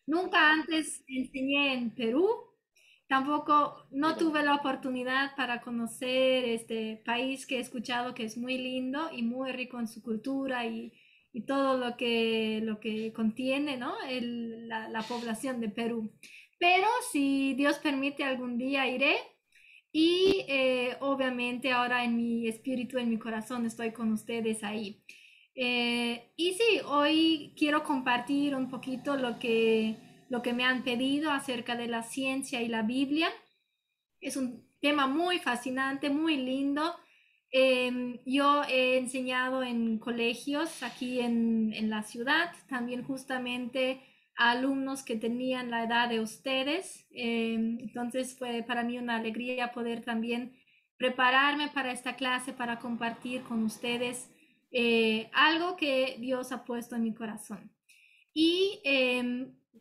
Nunca antes enseñé en Perú, tampoco no tuve la oportunidad para conocer este país que he escuchado que es muy lindo y muy rico en su cultura y todo lo que contiene, ¿no? La población de Perú. Pero si Dios permite, algún día iré y obviamente ahora en mi espíritu, en mi corazón, estoy con ustedes ahí. Y sí, hoy quiero compartir un poquito lo que me han pedido acerca de la ciencia y la Biblia. Es un tema muy fascinante, muy lindo. Yo he enseñado en colegios aquí en la ciudad, también justamente a alumnos que tenían la edad de ustedes. Entonces fue para mí una alegría poder también prepararme para esta clase, para compartir con ustedes algo que Dios ha puesto en mi corazón. Y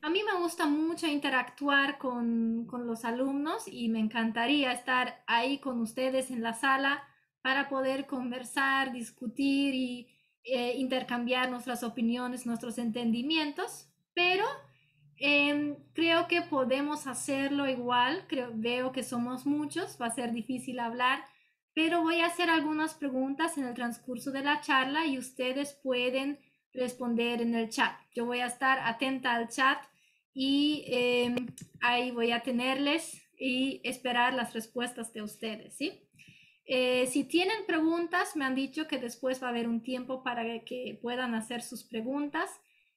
a mí me gusta mucho interactuar con los alumnos y me encantaría estar ahí con ustedes en la sala para poder conversar, discutir y intercambiar nuestras opiniones, nuestros entendimientos, pero creo que podemos hacerlo igual. Veo que somos muchos, va a ser difícil hablar, pero voy a hacer algunas preguntas en el transcurso de la charla y ustedes pueden responder en el chat. Yo voy a estar atenta al chat y ahí voy a tenerles y esperar las respuestas de ustedes, ¿sí? Si tienen preguntas, me han dicho que después va a haber un tiempo para que puedan hacer sus preguntas.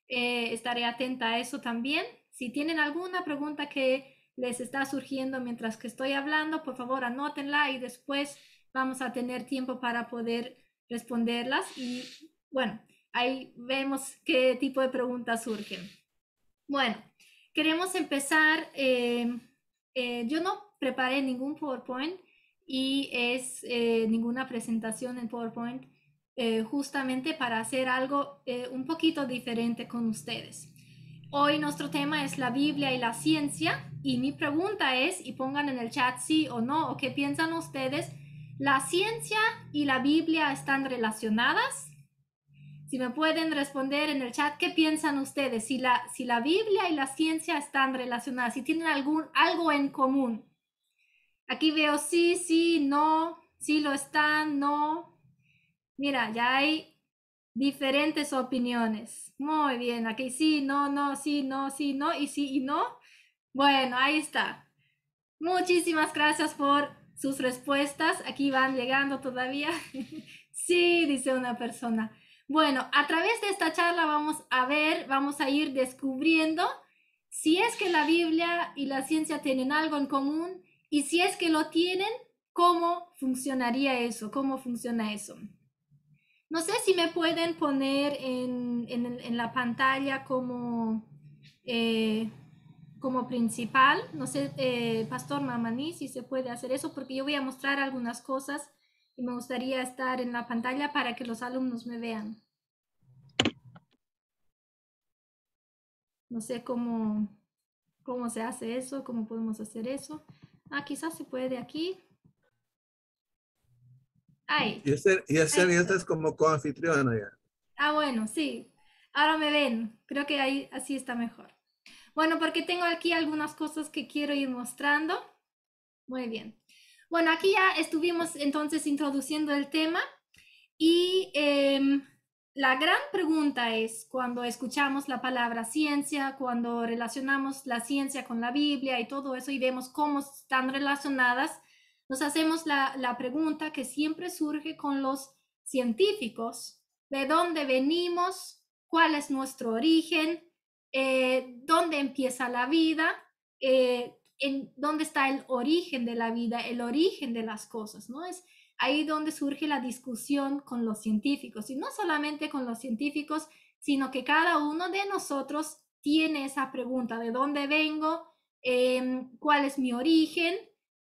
Estaré atenta a eso también. Si tienen alguna pregunta que les está surgiendo mientras que estoy hablando, por favor anótenla y después vamos a tener tiempo para poder responderlas. Y bueno, ahí vemos qué tipo de preguntas surgen. Bueno, queremos empezar. Yo no preparé ningún PowerPoint y es ninguna presentación en PowerPoint, justamente para hacer algo un poquito diferente con ustedes. Hoy nuestro tema es la Biblia y la ciencia y mi pregunta es, y pongan en el chat sí o no, o qué piensan ustedes, ¿la ciencia y la Biblia están relacionadas? Si me pueden responder en el chat, ¿qué piensan ustedes? Si la Biblia y la ciencia están relacionadas, si tienen algo en común. Aquí veo sí, sí, no, sí lo están, no. Mira, ya hay diferentes opiniones. Muy bien, aquí sí, no, no, sí, no, sí, no, y sí y no. Bueno, ahí está. Muchísimas gracias por sus respuestas. Aquí van llegando todavía. Sí, dice una persona. Bueno, a través de esta charla vamos a ir descubriendo si es que la Biblia y la ciencia tienen algo en común y si es que lo tienen, cómo funcionaría eso, cómo funciona eso. No sé si me pueden poner en la pantalla eh, como principal. No sé, Pastor Mamani, si se puede hacer eso, porque yo voy a mostrar algunas cosas y me gustaría estar en la pantalla para que los alumnos me vean. No sé cómo se hace eso, cómo podemos hacer eso. Ah, quizás se puede aquí. Ahí, Y hacer ahí. es como coanfitriona ya. Ah, bueno, sí. Ahora me ven. Creo que ahí así está mejor. Bueno, porque tengo aquí algunas cosas que quiero ir mostrando. Muy bien. Bueno, aquí ya estuvimos entonces introduciendo el tema y la gran pregunta es cuando escuchamos la palabra ciencia, cuando relacionamos la ciencia con la Biblia y todo eso y vemos cómo están relacionadas, nos hacemos la pregunta que siempre surge con los científicos: ¿de dónde venimos? ¿Cuál es nuestro origen? ¿Dónde empieza la vida? En dónde está el origen de la vida, el origen de las cosas, ¿no? Es ahí donde surge la discusión con los científicos, y no solamente con los científicos, sino que cada uno de nosotros tiene esa pregunta: ¿de dónde vengo? ¿Cuál es mi origen?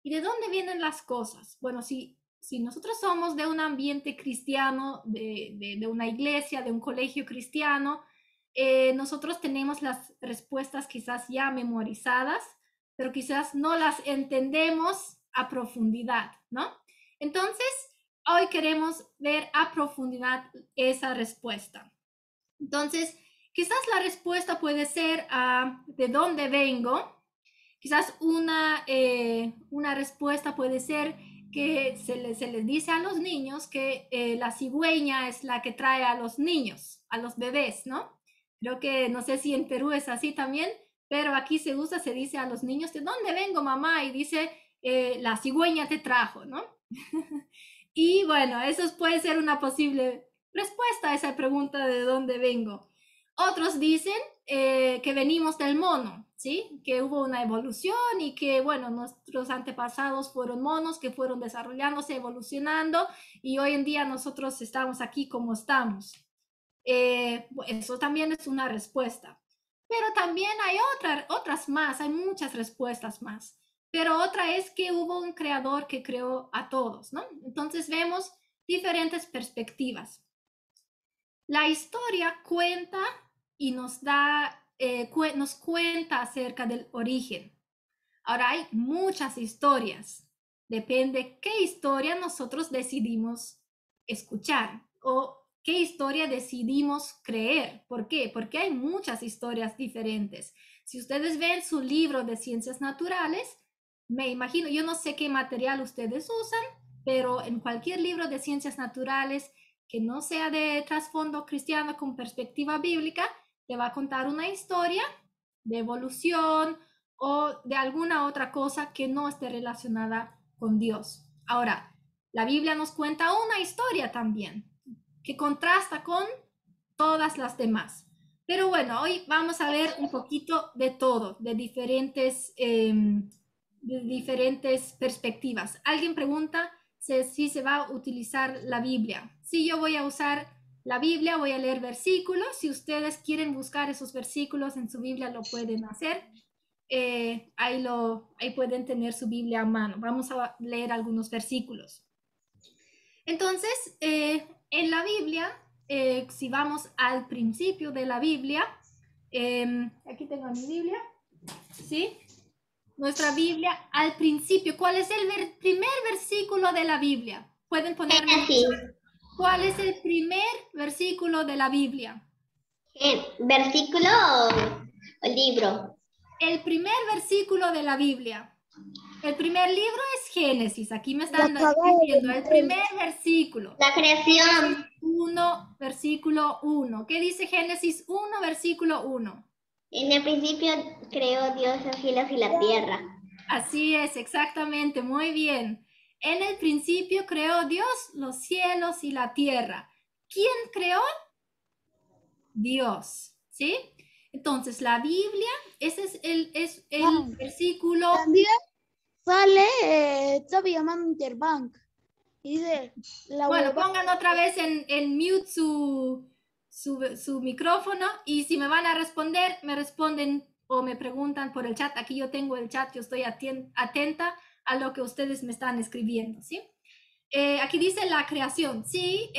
¿Y de dónde vienen las cosas? Bueno, si nosotros somos de un ambiente cristiano, de una iglesia, de un colegio cristiano, nosotros tenemos las respuestas quizás ya memorizadas, pero quizás no las entendemos a profundidad, ¿no? Entonces, hoy queremos ver a profundidad esa respuesta. Entonces, quizás la respuesta puede ser ¿de dónde vengo? Quizás una respuesta puede ser que se les dice a los niños que la cigüeña es la que trae a los niños, a los bebés, ¿no? Creo que no sé si en Perú es así también, pero aquí se dice a los niños, ¿de dónde vengo, mamá? Y dice, la cigüeña te trajo, ¿no? Y bueno, eso puede ser una posible respuesta a esa pregunta de dónde vengo. Otros dicen que venimos del mono, ¿sí? Que hubo una evolución y que, bueno, nuestros antepasados fueron monos que fueron desarrollándose, evolucionando y hoy en día nosotros estamos aquí como estamos. Eso también es una respuesta. Pero también hay otras más, hay muchas respuestas más. Pero otra es que hubo un creador que creó a todos, ¿no? Entonces vemos diferentes perspectivas. La historia cuenta y nos cuenta acerca del origen. Ahora hay muchas historias. Depende qué historia nosotros decidimos escuchar o qué historia decidimos creer. ¿Por qué? Porque hay muchas historias diferentes. Si ustedes ven su libro de ciencias naturales, me imagino, yo no sé qué material ustedes usan, pero en cualquier libro de ciencias naturales que no sea de trasfondo cristiano con perspectiva bíblica, te va a contar una historia de evolución o de alguna otra cosa que no esté relacionada con Dios. Ahora, la Biblia nos cuenta una historia también que contrasta con todas las demás. Pero bueno, hoy vamos a ver un poquito de todo, de diferentes perspectivas. Alguien pregunta si se va a utilizar la Biblia. Sí, yo voy a usar la Biblia, voy a leer versículos. Si ustedes quieren buscar esos versículos en su Biblia, lo pueden hacer. Ahí pueden tener su Biblia a mano. Vamos a leer algunos versículos. Entonces, en la Biblia, si vamos al principio de la Biblia, aquí tengo mi Biblia, ¿sí? Nuestra Biblia al principio. ¿Cuál es el primer versículo de la Biblia? Pueden ponerme en el chat. ¿Cuál es el primer versículo de la Biblia? ¿Versículo o libro? El primer versículo de la Biblia. El primer libro es Génesis. Aquí me están diciendo el primer versículo. La creación. 1, versículo 1. ¿Qué dice Génesis 1, versículo 1? En el principio creó Dios los cielos y la tierra. Así es, exactamente, muy bien. En el principio creó Dios los cielos y la tierra. ¿Quién creó? Dios, ¿sí? Entonces, la Biblia, ese es el versículo. También sale Toby llamando Interbank. Y dice, Bueno, pongan otra vez en mute su micrófono y si me van a responder, me responden o me preguntan por el chat. Aquí yo tengo el chat, yo estoy atenta a lo que ustedes me están escribiendo, ¿sí? Aquí dice la creación, sí,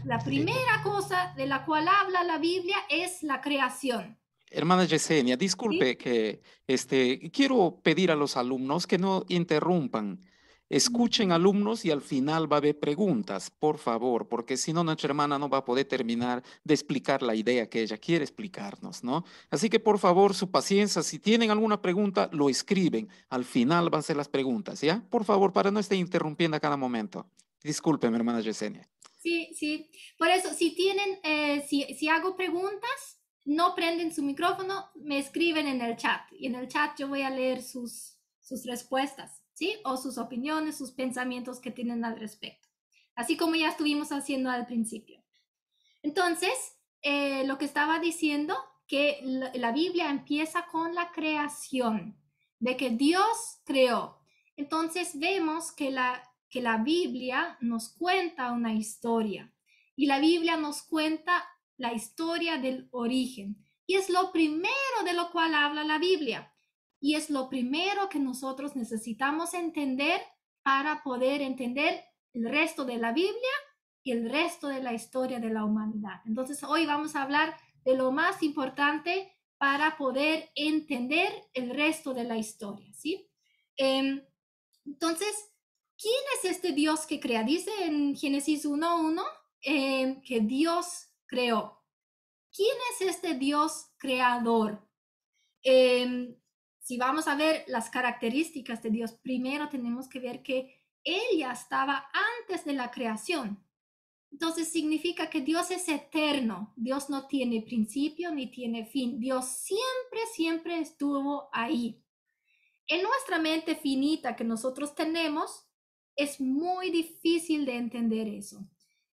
la primera cosa de la cual habla la Biblia es la creación. Hermana Yesenia, disculpe ¿Sí? que quiero pedir a los alumnos que no interrumpan. Escuchen, alumnos, y al final va a haber preguntas, por favor, porque si no, nuestra hermana no va a poder terminar de explicar la idea que ella quiere explicarnos, ¿no? Así que, por favor, su paciencia. Si tienen alguna pregunta, lo escriben. Al final van a ser las preguntas, ¿ya? Por favor, para no estar interrumpiendo a cada momento. Disculpen, hermana Yesenia. Sí, sí. Por eso, si tienen, si hago preguntas, no prenden su micrófono, me escriben en el chat. Y en el chat yo voy a leer sus respuestas, ¿sí? O sus opiniones, sus pensamientos que tienen al respecto. Así como ya estuvimos haciendo al principio. Entonces, lo que estaba diciendo, que la Biblia empieza con la creación, de que Dios creó. Entonces vemos que la Biblia nos cuenta una historia y la Biblia nos cuenta la historia del origen. Y es lo primero de lo cual habla la Biblia. Y es lo primero que nosotros necesitamos entender para poder entender el resto de la Biblia y el resto de la historia de la humanidad. Entonces, hoy vamos a hablar de lo más importante para poder entender el resto de la historia, ¿sí? Entonces, ¿quién es este Dios que crea? Dice en Génesis 1:1 que Dios creó. ¿quién es este Dios creador? Si vamos a ver las características de Dios, primero tenemos que ver que Él ya estaba antes de la creación. Entonces significa que Dios es eterno. Dios no tiene principio ni tiene fin. Dios siempre estuvo ahí. En nuestra mente finita que nosotros tenemos, es muy difícil de entender eso.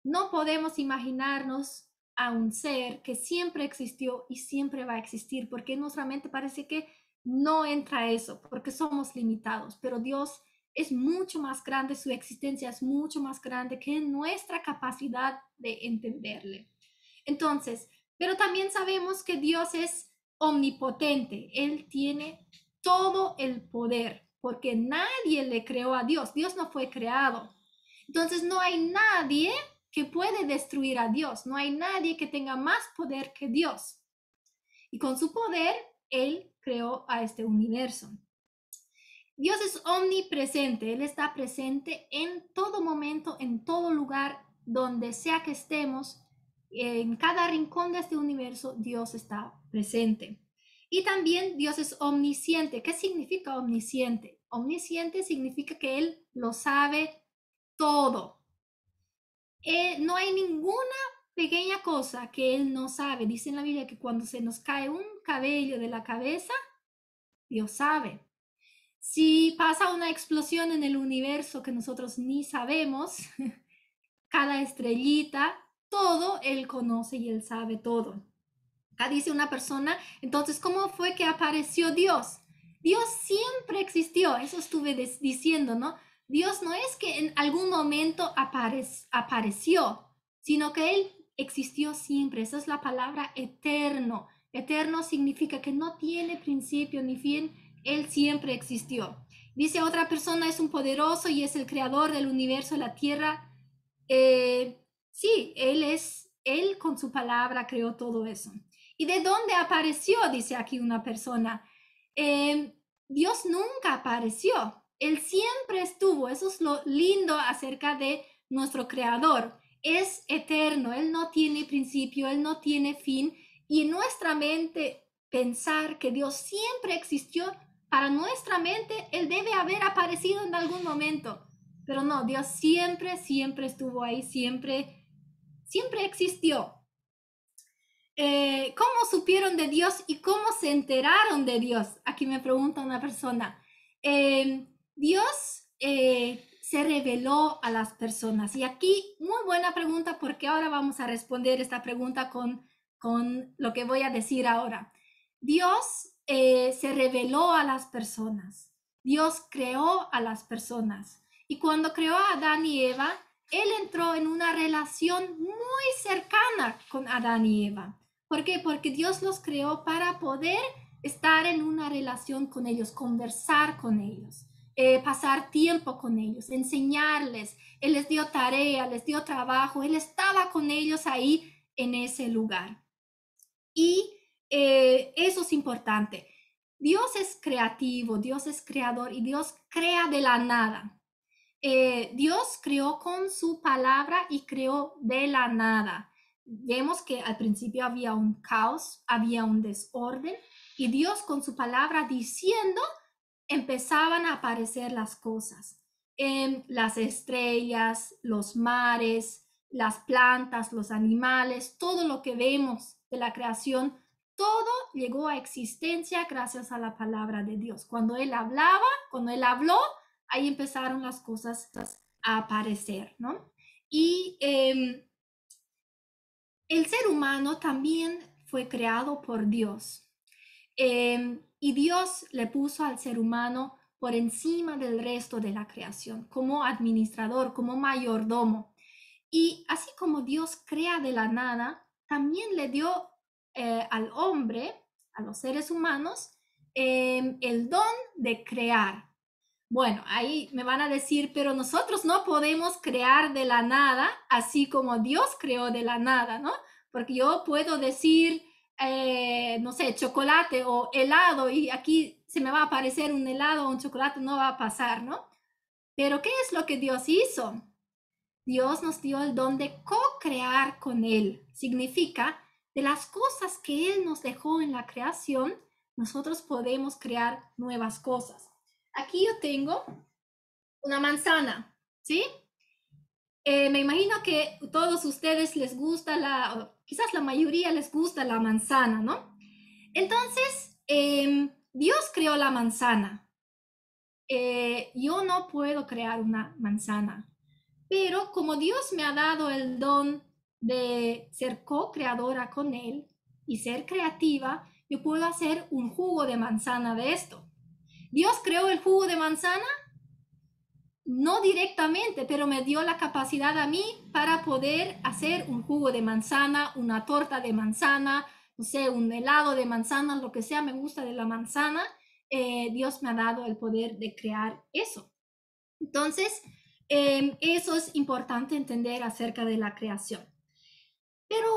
No podemos imaginarnos a un ser que siempre existió y siempre va a existir, porque en nuestra mente parece que no entra eso, porque somos limitados, pero Dios es mucho más grande, su existencia es mucho más grande que nuestra capacidad de entenderle. Entonces, pero también sabemos que Dios es omnipotente, Él tiene todo el poder, porque nadie le creó a Dios, Dios no fue creado. Entonces no hay nadie que puede destruir a Dios, no hay nadie que tenga más poder que Dios. Y con su poder, Él creó a este universo. Dios es omnipresente, Él está presente en todo momento, en todo lugar, donde sea que estemos, en cada rincón de este universo, Dios está presente. Y también Dios es omnisciente. ¿Qué significa omnisciente? Omnisciente significa que Él lo sabe todo. No hay ninguna pequeña cosa que Él no sabe. Dice en la Biblia que cuando se nos cae un cabello de la cabeza, Dios sabe. Si pasa una explosión en el universo que nosotros ni sabemos, cada estrellita, todo Él conoce y Él sabe todo. Acá dice una persona, entonces, ¿cómo fue que apareció Dios? Dios siempre existió, eso estuve diciendo, ¿no? Dios no es que en algún momento apareció, sino que Él existió siempre. Esa es la palabra eterno. Eterno significa que no tiene principio ni fin, Él siempre existió. Dice otra persona, es un poderoso y es el creador del universo, la tierra. Sí, Él con su palabra creó todo eso. ¿Y de dónde apareció? Dice aquí una persona. Dios nunca apareció. Él siempre estuvo. Eso es lo lindo acerca de nuestro creador. Es eterno. Él no tiene principio, Él no tiene fin. Y en nuestra mente pensar que Dios siempre existió, para nuestra mente Él debe haber aparecido en algún momento. Pero no, Dios siempre estuvo ahí, siempre existió. ¿Cómo supieron de Dios y cómo se enteraron de Dios? Aquí me pregunta una persona. Dios se reveló a las personas. Y aquí, muy buena pregunta, porque ahora vamos a responder esta pregunta con lo que voy a decir ahora. Dios se reveló a las personas. Dios creó a las personas. Y cuando creó a Adán y Eva, Él entró en una relación muy cercana con Adán y Eva. ¿Por qué? Porque Dios los creó para poder estar en una relación con ellos, conversar con ellos, pasar tiempo con ellos, enseñarles. Él les dio tarea, les dio trabajo, Él estaba con ellos ahí en ese lugar. Y eso es importante. Dios es creativo, Dios es creador y Dios crea de la nada. Dios creó con su palabra y creó de la nada. Vemos que al principio había un caos, había un desorden y Dios con su palabra diciendo empezaban a aparecer las cosas. Las estrellas, los mares, las plantas, los animales, todo lo que vemos de la creación, todo llegó a existencia gracias a la palabra de Dios. Cuando Él hablaba, cuando Él habló, ahí empezaron las cosas a aparecer, ¿no? Y el ser humano también fue creado por Dios. Y Dios le puso al ser humano por encima del resto de la creación, como administrador, como mayordomo. Y así como Dios crea de la nada, también le dio al hombre, a los seres humanos, el don de crear. Bueno, ahí me van a decir, pero nosotros no podemos crear de la nada, así como Dios creó de la nada, ¿no? Porque yo puedo decir, no sé, chocolate o helado y aquí se me va a aparecer un helado o un chocolate, no va a pasar, ¿no? Pero ¿qué es lo que Dios hizo? Dios nos dio el don de co-crear con Él. Significa de las cosas que Él nos dejó en la creación, nosotros podemos crear nuevas cosas. Aquí yo tengo una manzana, ¿sí? Me imagino que a todos ustedes les gusta o quizás la mayoría les gusta la manzana, ¿no? Entonces, Dios creó la manzana. Yo no puedo crear una manzana, pero como Dios me ha dado el don de ser co-creadora con Él y ser creativa, yo puedo hacer un jugo de manzana de esto. Dios creó el jugo de manzana, no directamente, pero me dio la capacidad a mí para poder hacer un jugo de manzana, una torta de manzana, no sé, un helado de manzana, lo que sea, me gusta de la manzana. Dios me ha dado el poder de crear eso. Entonces, eso es importante entender acerca de la creación. Pero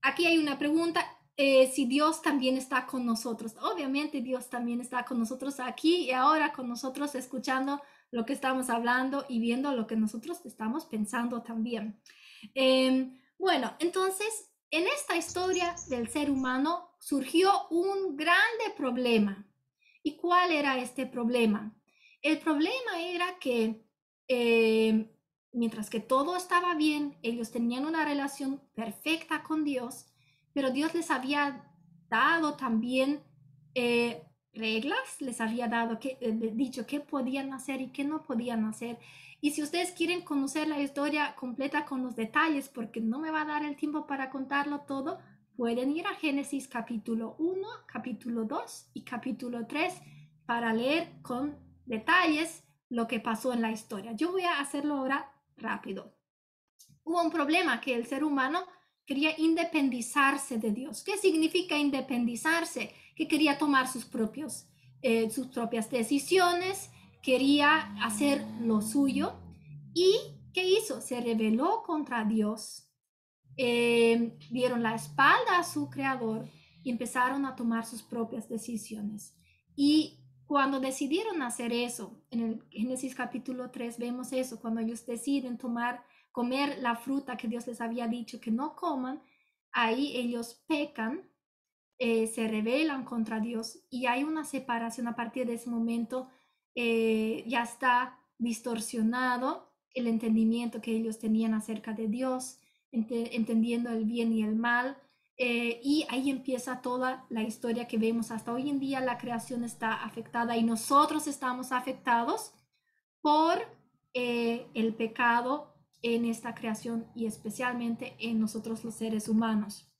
aquí hay una pregunta, si Dios también está con nosotros. Obviamente Dios también está con nosotros aquí y ahora con nosotros escuchando lo que estamos hablando y viendo lo que nosotros estamos pensando también. Bueno, entonces, en esta historia del ser humano surgió un grande problema. ¿Y cuál era este problema? El problema era que mientras que todo estaba bien, ellos tenían una relación perfecta con Dios, pero Dios les había dado también reglas, les había dado dicho qué podían hacer y qué no podían hacer. Y si ustedes quieren conocer la historia completa con los detalles, porque no me va a dar el tiempo para contarlo todo, pueden ir a Génesis capítulo 1, capítulo 2 y capítulo 3 para leer con detalles lo que pasó en la historia. Yo voy a hacerlo ahora rápido. Hubo un problema que el ser humano quería independizarse de Dios. ¿Qué significa independizarse? Que quería tomar sus propias decisiones, quería hacer lo suyo. ¿Y qué hizo? Se rebeló contra Dios. Dieron la espalda a su creador y empezaron a tomar sus propias decisiones. Y cuando decidieron hacer eso, en el Génesis capítulo 3 vemos eso, cuando ellos deciden comer la fruta que Dios les había dicho que no coman, ahí ellos pecan, se rebelan contra Dios y hay una separación. A partir de ese momento ya está distorsionado el entendimiento que ellos tenían acerca de Dios, entendiendo el bien y el mal, y ahí empieza toda la historia que vemos hasta hoy en día. La creación está afectada y nosotros estamos afectados por el pecado en esta creación y especialmente en nosotros los seres humanos.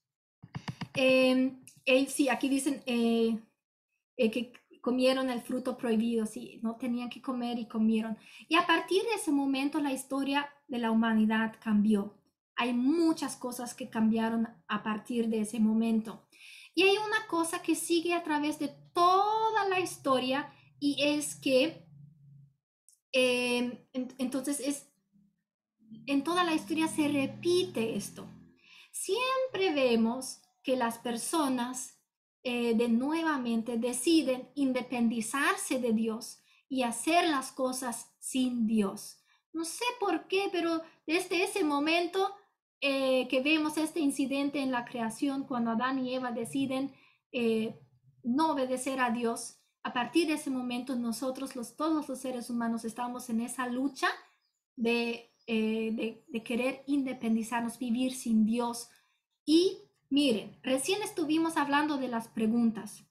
Sí, aquí dicen que comieron el fruto prohibido, sí, no tenían que comer y comieron. Y a partir de ese momento la historia de la humanidad cambió. Hay muchas cosas que cambiaron a partir de ese momento. Y hay una cosa que sigue a través de toda la historia y es que entonces en toda la historia se repite esto. Siempre vemos que las personas nuevamente deciden independizarse de Dios y hacer las cosas sin Dios. No sé por qué, pero desde ese momento que vemos este incidente en la creación, cuando Adán y Eva deciden no obedecer a Dios, a partir de ese momento nosotros, todos los seres humanos, estamos en esa lucha de querer independizarnos, vivir sin Dios. Y miren, recién estuvimos hablando de las preguntas.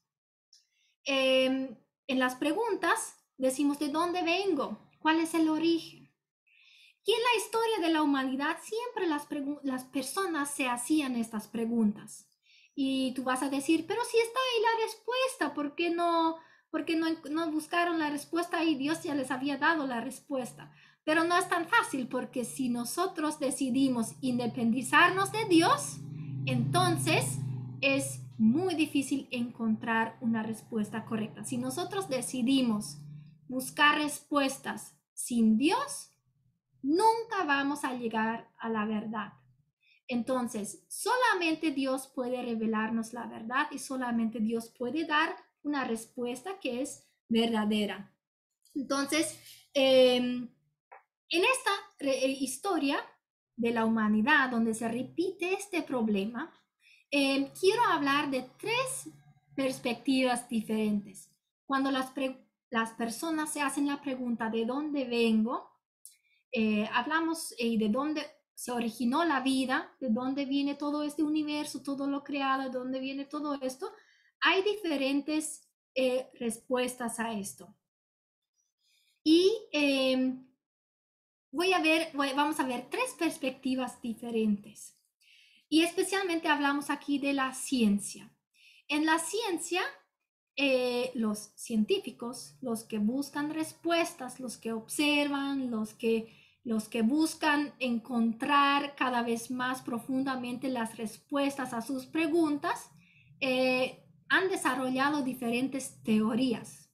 En las preguntas decimos de dónde vengo, cuál es el origen. Y en la historia de la humanidad siempre las personas se hacían estas preguntas. Y tú vas a decir, pero si está ahí la respuesta, ¿por qué no buscaron la respuesta y Dios ya les había dado la respuesta? Pero no es tan fácil, porque si nosotros decidimos independizarnos de Dios, entonces es muy difícil encontrar una respuesta correcta. Si nosotros decidimos buscar respuestas sin Dios, nunca vamos a llegar a la verdad. Entonces, solamente Dios puede revelarnos la verdad y solamente Dios puede dar una respuesta que es verdadera. Entonces, en esta historia de la humanidad, donde se repite este problema, quiero hablar de 3 perspectivas diferentes. Cuando las personas se hacen la pregunta ¿de dónde vengo? Hablamos de dónde se originó la vida, de dónde viene todo este universo, todo lo creado, de dónde viene todo esto. Hay diferentes respuestas a esto. Y vamos a ver 3 perspectivas diferentes. Y especialmente hablamos aquí de la ciencia. En la ciencia, los científicos, los que buscan respuestas, los que observan, los que buscan encontrar cada vez más profundamente las respuestas a sus preguntas, han desarrollado diferentes teorías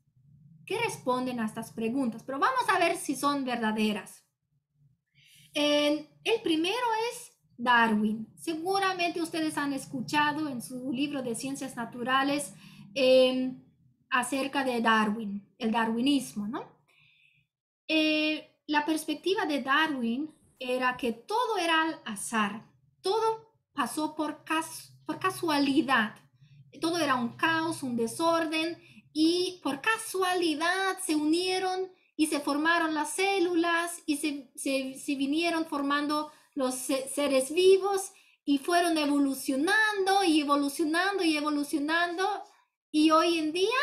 que responden a estas preguntas, pero vamos a ver si son verdaderas. El primero es Darwin. Seguramente ustedes han escuchado en su libro de Ciencias Naturales acerca de Darwin, el darwinismo, ¿no? La perspectiva de Darwin era que todo era al azar, todo pasó por casualidad, todo era un caos, un desorden, y por casualidad se unieron y se formaron las células y se vinieron formando los seres vivos y fueron evolucionando y evolucionando y evolucionando, y hoy en día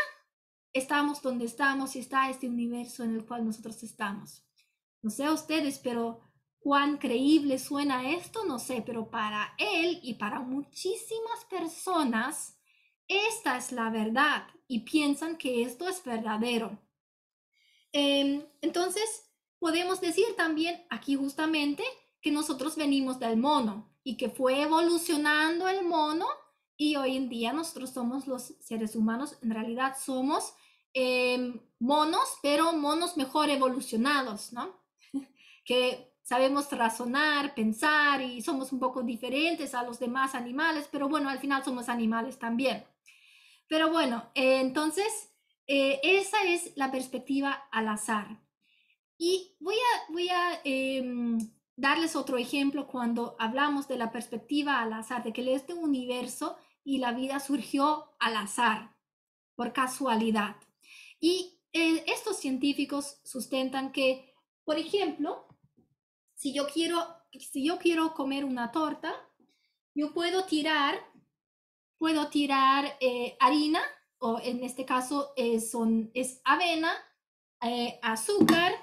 estamos donde estamos y está este universo en el cual nosotros estamos. No sé a ustedes, pero cuán creíble suena esto, no sé, pero para él y para muchísimas personas esta es la verdad y piensan que esto es verdadero. Entonces podemos decir también aquí justamente que nosotros venimos del mono y que fue evolucionando el mono, y hoy en día nosotros somos los seres humanos, en realidad somos monos, pero monos mejor evolucionados, ¿no? Que sabemos razonar, pensar y somos un poco diferentes a los demás animales, pero bueno, al final somos animales también. Pero bueno, entonces esa es la perspectiva al azar. Y voy a darles otro ejemplo cuando hablamos de la perspectiva al azar, de que este universo y la vida surgió al azar, por casualidad. Y estos científicos sustentan que, por ejemplo, si yo quiero comer una torta, yo puedo tirar harina, o en este caso es avena, azúcar,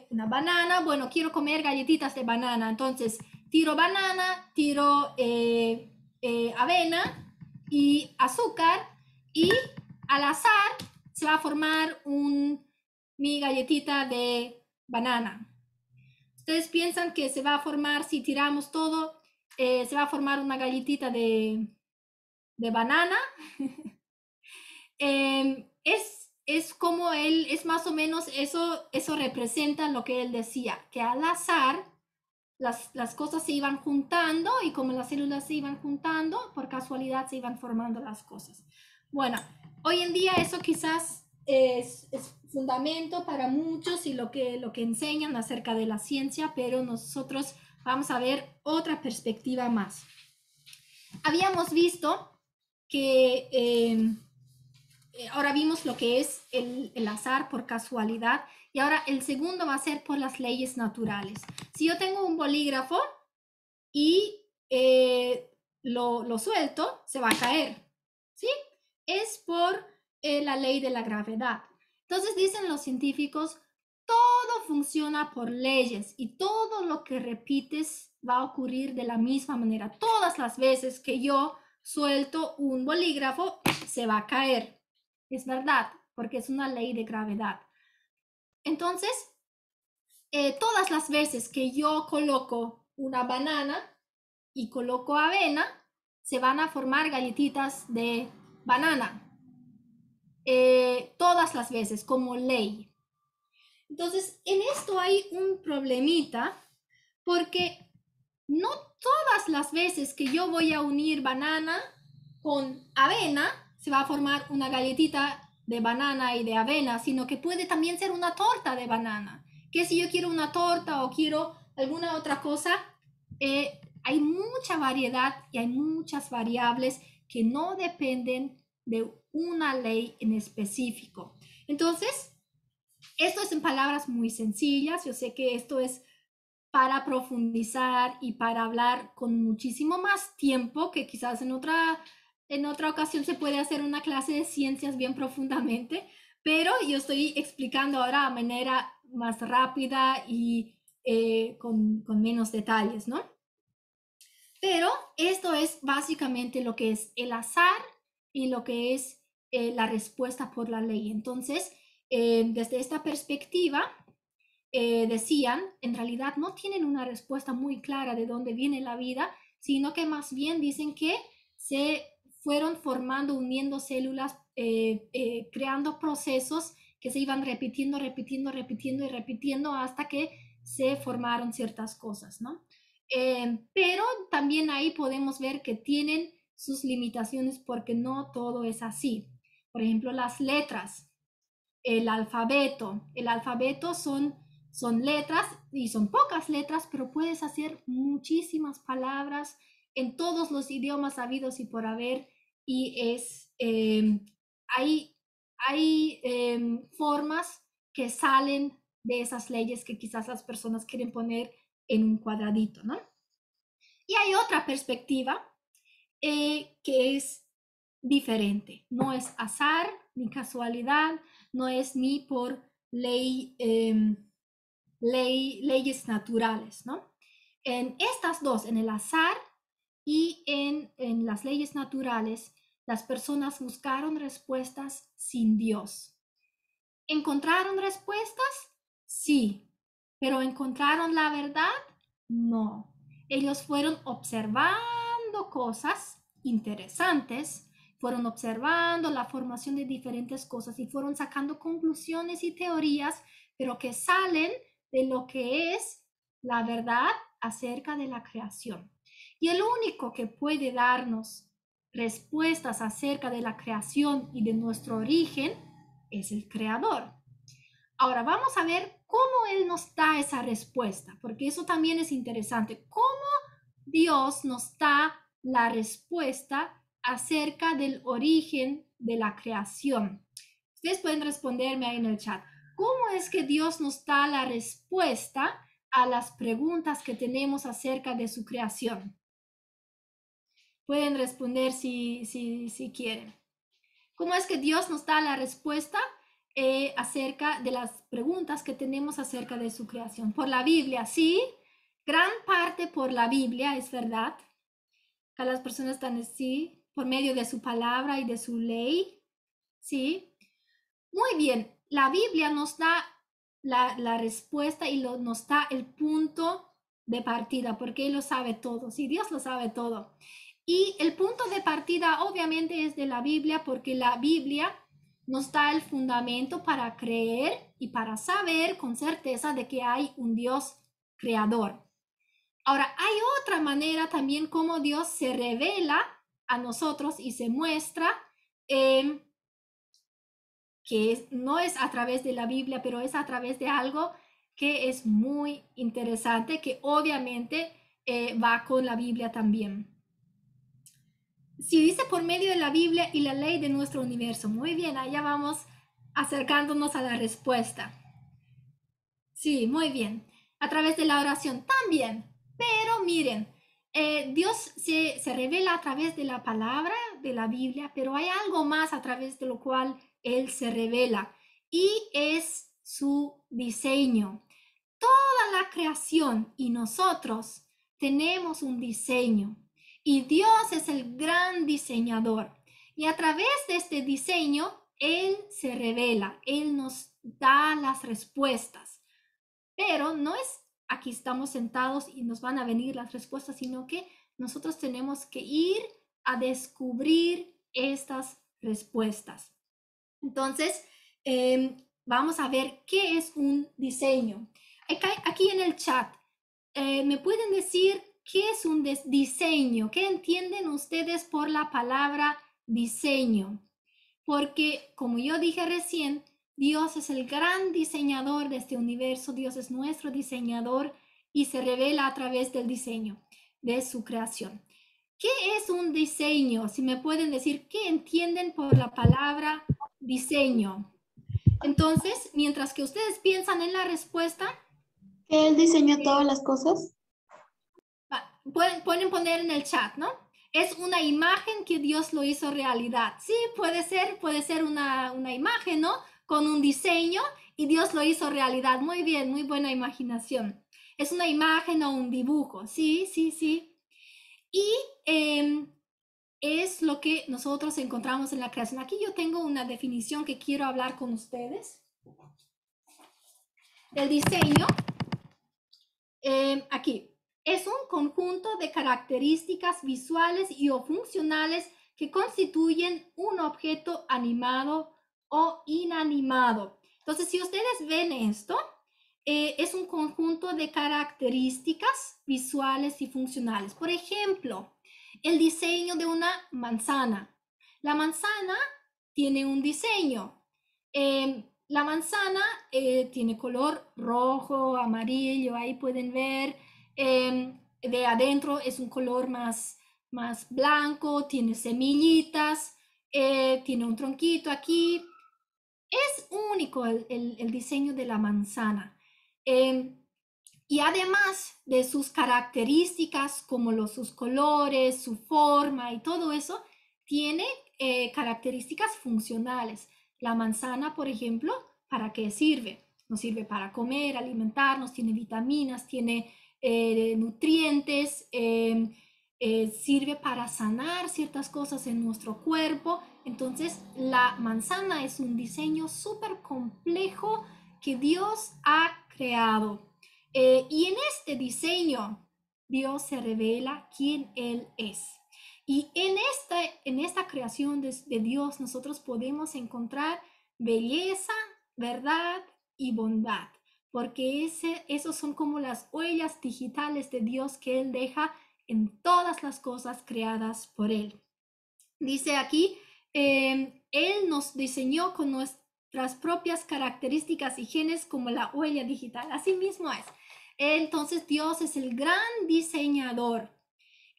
una banana. Bueno, quiero comer galletitas de banana, entonces tiro banana, tiro avena y azúcar, y al azar se va a formar mi galletita de banana. ¿Ustedes piensan que se va a formar, si tiramos todo, se va a formar una galletita de banana? Es como él, es más o menos eso representa lo que él decía, que al azar las cosas se iban juntando, y como las células se iban juntando, por casualidad se iban formando las cosas. Bueno, hoy en día eso quizás es fundamento para muchos y lo que enseñan acerca de la ciencia, pero nosotros vamos a ver otra perspectiva más. Habíamos visto que ahora vimos lo que es el azar por casualidad, y ahora el segundo va a ser por las leyes naturales. Si yo tengo un bolígrafo y lo suelto, se va a caer, ¿sí? Es por la ley de la gravedad. Entonces dicen los científicos, todo funciona por leyes y todo lo que repites va a ocurrir de la misma manera. Todas las veces que yo suelto un bolígrafo, se va a caer. Es verdad, porque es una ley de gravedad. Entonces, todas las veces que yo coloco una banana y coloco avena, se van a formar galletitas de banana. Todas las veces, como ley. Entonces, en esto hay un problemita, porque no todas las veces que yo voy a unir banana con avena, se va a formar una galletita de banana y de avena, sino que puede también ser una torta de banana. Que si yo quiero una torta o quiero alguna otra cosa, hay mucha variedad y hay muchas variables que no dependen de una ley en específico. Entonces, esto es en palabras muy sencillas. Yo sé que esto es para profundizar y para hablar con muchísimo más tiempo, que quizás en otra ocasión se puede hacer una clase de ciencias bien profundamente, pero yo estoy explicando ahora de manera más rápida y con menos detalles, ¿no? Pero esto es básicamente lo que es el azar y lo que es la respuesta por la ley. Entonces, desde esta perspectiva, decían, en realidad no tienen una respuesta muy clara de dónde viene la vida, sino que más bien dicen que se fueron formando, uniendo células, creando procesos que se iban repitiendo hasta que se formaron ciertas cosas, ¿no? Pero también ahí podemos ver que tienen sus limitaciones porque no todo es así. Por ejemplo, las letras, el alfabeto. El alfabeto son letras y son pocas letras, pero puedes hacer muchísimas palabras en todos los idiomas habidos y por haber. Y hay formas que salen de esas leyes que quizás las personas quieren poner en un cuadradito, ¿no? Y hay otra perspectiva que es diferente. No es azar ni casualidad, no es ni por leyes naturales, ¿no? En estas dos, en el azar y en las leyes naturales, las personas buscaron respuestas sin Dios. ¿Encontraron respuestas? Sí. ¿Pero encontraron la verdad? No. Ellos fueron observando cosas interesantes, fueron observando la formación de diferentes cosas y fueron sacando conclusiones y teorías, pero que salen de lo que es la verdad acerca de la creación. Y el único que puede darnos respuestas acerca de la creación y de nuestro origen es el Creador. Ahora vamos a ver cómo Él nos da esa respuesta, porque eso también es interesante. ¿Cómo Dios nos da la respuesta acerca del origen de la creación? Ustedes pueden responderme ahí en el chat. ¿Cómo es que Dios nos da la respuesta a las preguntas que tenemos acerca de su creación? Pueden responder si quieren. ¿Cómo es que Dios nos da la respuesta acerca de las preguntas que tenemos acerca de su creación? Por la Biblia, sí. Gran parte por la Biblia, es verdad. Que las personas están así, por medio de su palabra y de su ley. Sí. Muy bien. La Biblia nos da la respuesta y nos da el punto de partida, porque Él lo sabe todo. Sí, Dios lo sabe todo. Y el punto de partida obviamente es de la Biblia, porque la Biblia nos da el fundamento para creer y para saber con certeza de que hay un Dios creador. Ahora, hay otra manera también como Dios se revela a nosotros y se muestra, que no es a través de la Biblia, pero es a través de algo que es muy interesante, que obviamente va con la Biblia también. Si dice por medio de la Biblia y la ley de nuestro universo, muy bien, allá vamos acercándonos a la respuesta. Sí, muy bien. A través de la oración también. Pero miren, Dios se revela a través de la palabra de la Biblia, pero hay algo más a través de lo cual Él se revela y es su diseño. Toda la creación y nosotros tenemos un diseño. Y Dios es el gran diseñador. Y a través de este diseño, Él se revela, Él nos da las respuestas. Pero no es aquí estamos sentados y nos van a venir las respuestas, sino que nosotros tenemos que ir a descubrir estas respuestas. Entonces, vamos a ver qué es un diseño. Aquí en el chat, ¿me pueden decir qué es un diseño? ¿Qué entienden ustedes por la palabra diseño? Porque, como yo dije recién, Dios es el gran diseñador de este universo, Dios es nuestro diseñador y se revela a través del diseño de su creación. ¿Qué es un diseño? Si me pueden decir, ¿qué entienden por la palabra diseño? Entonces, mientras que ustedes piensan en la respuesta, ¿Que él diseñó todas las cosas? pueden poner en el chat, ¿no? Es una imagen que Dios lo hizo realidad. Sí, puede ser una imagen, ¿no? Con un diseño y Dios lo hizo realidad. Muy bien, muy buena imaginación. Es una imagen o un dibujo. Sí, sí, sí. Y es lo que nosotros encontramos en la creación. Aquí yo tengo una definición que quiero hablar con ustedes. El diseño, aquí, es un conjunto de características visuales y o funcionales que constituyen un objeto animado o inanimado. Entonces, si ustedes ven esto, es un conjunto de características visuales y funcionales. Por ejemplo, el diseño de una manzana. La manzana tiene un diseño. La manzana tiene color rojo, amarillo, ahí pueden ver. De adentro es un color más blanco, tiene semillitas, tiene un tronquito aquí. Es único el diseño de la manzana. Y además de sus características como sus colores, su forma y todo eso, tiene características funcionales. La manzana, por ejemplo, ¿para qué sirve? Nos sirve para comer, alimentarnos, tiene vitaminas, tiene nutrientes, sirve para sanar ciertas cosas en nuestro cuerpo. Entonces, la manzana es un diseño súper complejo que Dios ha creado. Y en este diseño, Dios se revela quién Él es. Y en esta creación de Dios nosotros podemos encontrar belleza, verdad y bondad, porque esos son como las huellas digitales de Dios que Él deja en todas las cosas creadas por Él. Dice aquí, Él nos diseñó con nuestras propias características y genes como la huella digital. Así mismo es. Entonces Dios es el gran diseñador.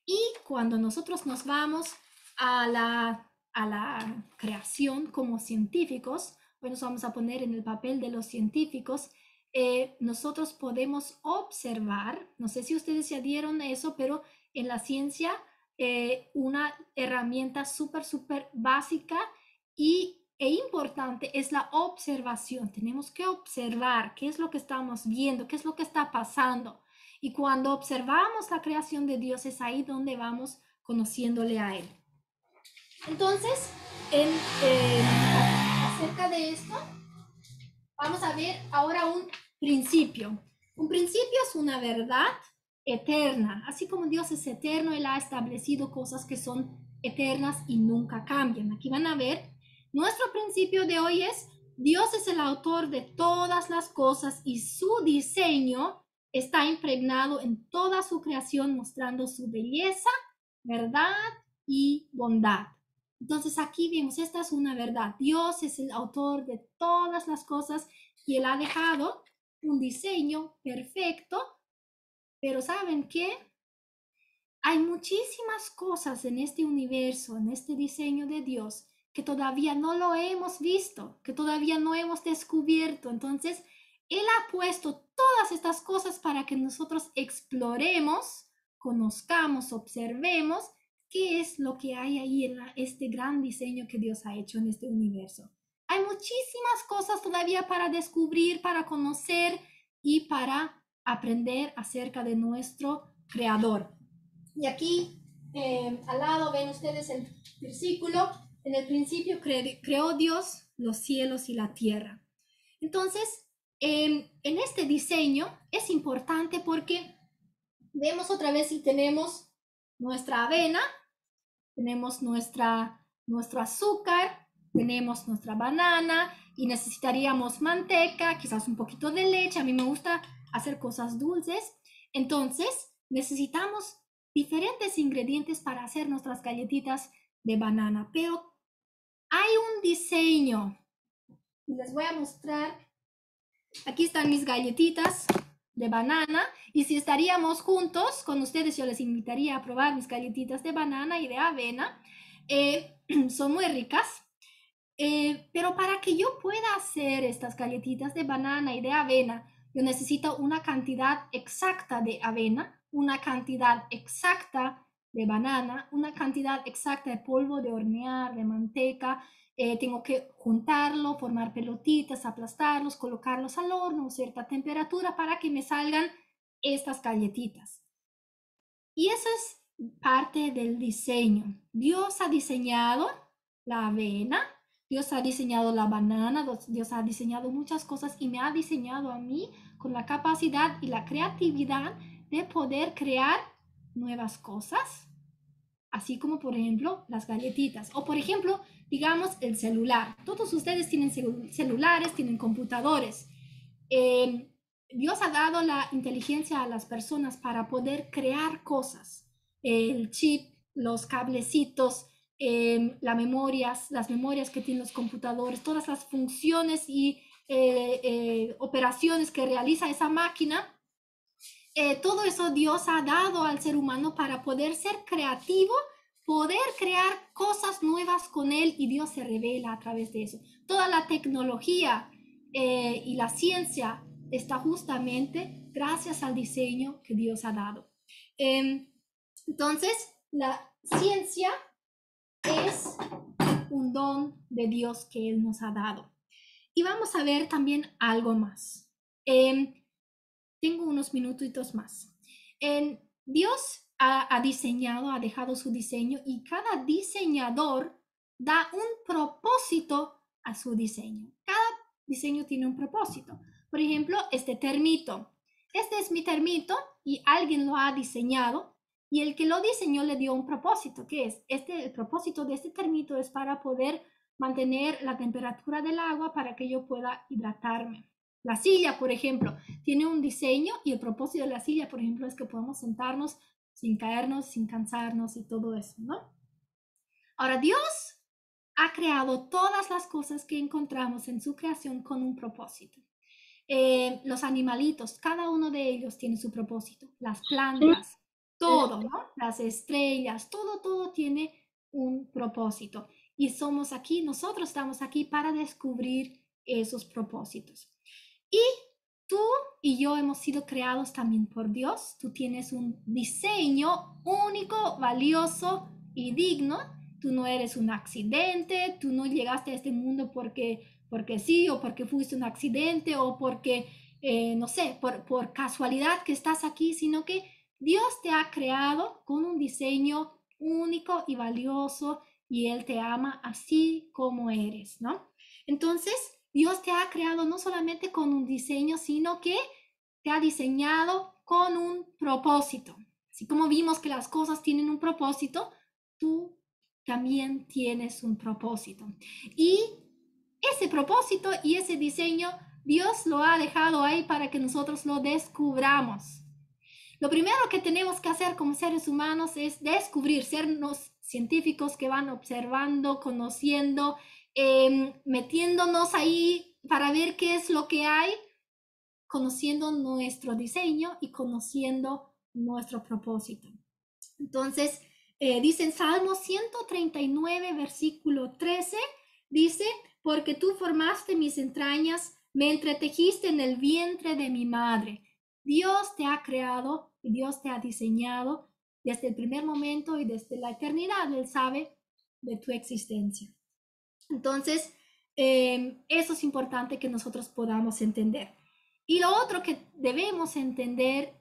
Y cuando nosotros nos vamos a la creación como científicos, hoy nos vamos a poner en el papel de los científicos, nosotros podemos observar, no sé si ustedes se adhieron a eso, pero en la ciencia una herramienta súper básica e importante es la observación. Tenemos que observar qué es lo que estamos viendo, qué es lo que está pasando. Y cuando observamos la creación de Dios es ahí donde vamos conociéndole a Él. Entonces, acerca de esto, vamos a ver ahora un principio. Un principio es una verdad eterna. Así como Dios es eterno, Él ha establecido cosas que son eternas y nunca cambian. Aquí van a ver, nuestro principio de hoy es, Dios es el autor de todas las cosas y su diseño está impregnado en toda su creación, mostrando su belleza, verdad y bondad. Entonces aquí vemos, esta es una verdad. Dios es el autor de todas las cosas y Él ha dejado un diseño perfecto, pero ¿saben qué? Hay muchísimas cosas en este universo, en este diseño de Dios, que todavía no lo hemos visto, que todavía no hemos descubierto. Entonces, Él ha puesto todas estas cosas para que nosotros exploremos, conozcamos, observemos qué es lo que hay ahí en este gran diseño que Dios ha hecho en este universo. Hay muchísimas cosas todavía para descubrir, para conocer y para aprender acerca de nuestro Creador. Y aquí al lado ven ustedes el versículo. En el principio creó Dios los cielos y la tierra. Entonces, en este diseño es importante porque vemos otra vez si tenemos nuestra avena, tenemos nuestro azúcar, tenemos nuestra banana y necesitaríamos manteca, quizás un poquito de leche. A mí me gusta hacer cosas dulces. Entonces, necesitamos diferentes ingredientes para hacer nuestras galletitas de banana, pero hay un diseño. Les voy a mostrar. Aquí están mis galletitas de banana, y si estaríamos juntos con ustedes, yo les invitaría a probar mis galletitas de banana y de avena. Son muy ricas. Pero para que yo pueda hacer estas galletitas de banana y de avena, yo necesito una cantidad exacta de avena, una cantidad exacta de banana, una cantidad exacta de polvo de hornear, de manteca. Tengo que juntarlo, formar pelotitas, aplastarlos, colocarlos al horno a cierta temperatura para que me salgan estas galletitas. Y eso es parte del diseño. Dios ha diseñado la avena, Dios ha diseñado la banana, Dios ha diseñado muchas cosas y me ha diseñado a mí con la capacidad y la creatividad de poder crear nuevas cosas, así como por ejemplo las galletitas o por ejemplo, digamos el celular. Todos ustedes tienen celulares, tienen computadores. Dios ha dado la inteligencia a las personas para poder crear cosas. El chip, los cablecitos, las memorias que tienen los computadores, todas las funciones y operaciones que realiza esa máquina. Todo eso Dios ha dado al ser humano para poder ser creativo, poder crear cosas nuevas con él, y Dios se revela a través de eso. Toda la tecnología y la ciencia está justamente gracias al diseño que Dios ha dado. Entonces, la ciencia es un don de Dios que Él nos ha dado. Y vamos a ver también algo más. Tengo unos minutitos más. Dios ha diseñado, ha dejado su diseño, y cada diseñador da un propósito a su diseño. Cada diseño tiene un propósito. Por ejemplo, este termito. Este es mi termito y alguien lo ha diseñado, y el que lo diseñó le dio un propósito. ¿Qué es? El propósito de este termito es para poder mantener la temperatura del agua para que yo pueda hidratarme. La silla, por ejemplo, tiene un diseño, y el propósito de la silla, por ejemplo, es que podamos sentarnos sin caernos, sin cansarnos y todo eso, ¿no? Ahora, Dios ha creado todas las cosas que encontramos en su creación con un propósito. Los animalitos, cada uno de ellos tiene su propósito. Las plantas, todo, ¿no? Las estrellas, todo tiene un propósito. Y nosotros estamos aquí para descubrir esos propósitos. Y tú y yo hemos sido creados también por Dios. Tú tienes un diseño único, valioso y digno. Tú no eres un accidente, tú no llegaste a este mundo porque sí, o porque fuiste un accidente, o porque, no sé, por casualidad que estás aquí, sino que Dios te ha creado con un diseño único y valioso, y Él te ama así como eres, ¿no? Entonces, Dios te ha creado no solamente con un diseño, sino que te ha diseñado con un propósito. Así como vimos que las cosas tienen un propósito, tú también tienes un propósito. Y ese propósito y ese diseño, Dios lo ha dejado ahí para que nosotros lo descubramos. Lo primero que tenemos que hacer como seres humanos es descubrir, sernos científicos que van observando, conociendo, metiéndonos ahí para ver qué es lo que hay, conociendo nuestro diseño y conociendo nuestro propósito. Entonces, dice en Salmo 139, versículo 13, dice: porque tú formaste mis entrañas, me entretejiste en el vientre de mi madre. Dios te ha creado y Dios te ha diseñado desde el primer momento y desde la eternidad. Él sabe de tu existencia. Entonces, eso es importante que nosotros podamos entender. Y lo otro que debemos entender